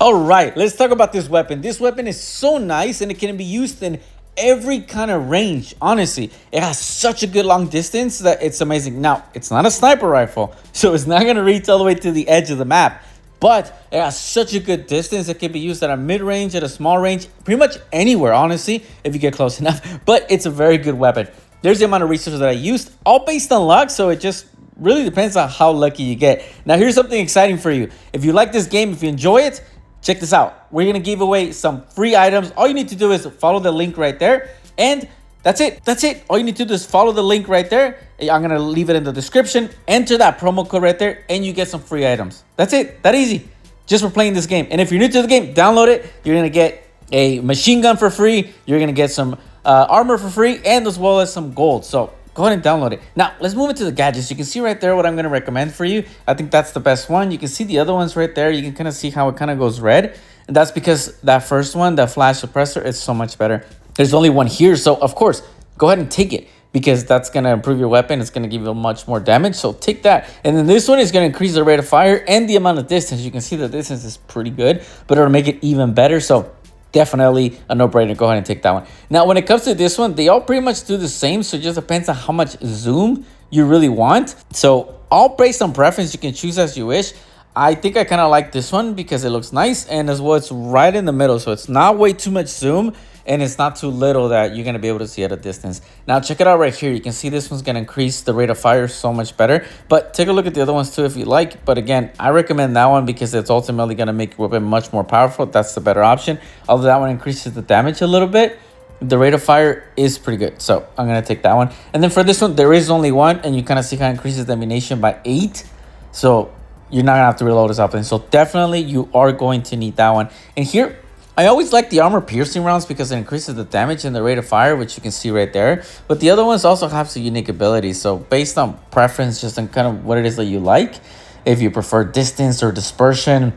All right, let's talk about this weapon. This weapon is so nice and it can be used in every kind of range. Honestly, it has such a good long distance that it's amazing. Now, it's not a sniper rifle, so it's not going to reach all the way to the edge of the map, but it has such a good distance. It can be used at a mid-range, at a small range, pretty much anywhere, honestly, if you get close enough. But it's a very good weapon. There's the amount of resources that I used, all based on luck, so it just really depends on how lucky you get. Now, here's something exciting for you. If you like this game, if you enjoy it, check this out. We're going to give away some free items. All you need to do is follow the link right there. And that's it. That's it. All you need to do is follow the link right there. I'm going to leave it in the description. Enter that promo code right there and you get some free items. That's it. That easy. Just for playing this game. And if you're new to the game, download it. You're going to get a machine gun for free. You're going to get some armor for free and as well as some gold. So go ahead and download it. Now, let's move into the gadgets. You can see right there what I'm going to recommend for you. I think that's the best one. You can see the other ones right there. You can kind of see how it kind of goes red. And that's because that first one, the flash suppressor, is so much better. There's only one here. So, of course, go ahead and take it because that's going to improve your weapon. It's going to give you much more damage. So take that. And then this one is going to increase the rate of fire and the amount of distance. You can see the distance is pretty good, but it'll make it even better. So definitely a no-brainer. Go ahead and take that one. Now, when it comes to this one, they all pretty much do the same. So it just depends on how much zoom you really want. So all based on preference, you can choose as you wish. I think I kind of like this one because it looks nice. And as well, it's right in the middle. So it's not way too much zoom. And it's not too little that you're going to be able to see at a distance. Now, check it out right here. You can see this one's going to increase the rate of fire so much better. But take a look at the other ones too if you like. But again, I recommend that one because it's ultimately going to make your weapon much more powerful. That's the better option. Although that one increases the damage a little bit, the rate of fire is pretty good. So I'm going to take that one. And then for this one, there is only one. And you kind of see how it increases the ammunition by 8. So you're not going to have to reload as often. So definitely you are going to need that one. And here, I always like the armor piercing rounds because it increases the damage and the rate of fire, which you can see right there. But the other ones also have some unique abilities. So based on preference, just on kind of what it is that you like, if you prefer distance or dispersion,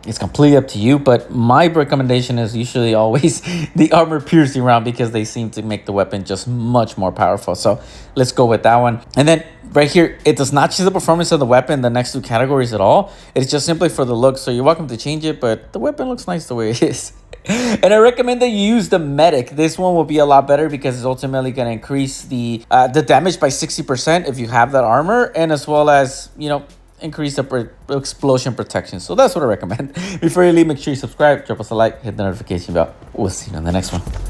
it's completely up to you. But my recommendation is usually always the armor piercing round because they seem to make the weapon just much more powerful. So let's go with that one. And then right here, it does not change the performance of the weapon, the next two categories at all. It's just simply for the look. So you're welcome to change it, but the weapon looks nice the way it is. And I recommend that you use the medic. This one will be a lot better because it's ultimately going to increase the damage by 60% if you have that armor, and as well as, you know, increase the explosion protection. So that's what I recommend. Before you leave, make sure you subscribe, drop us a like, hit the notification bell. We'll see you on the next one.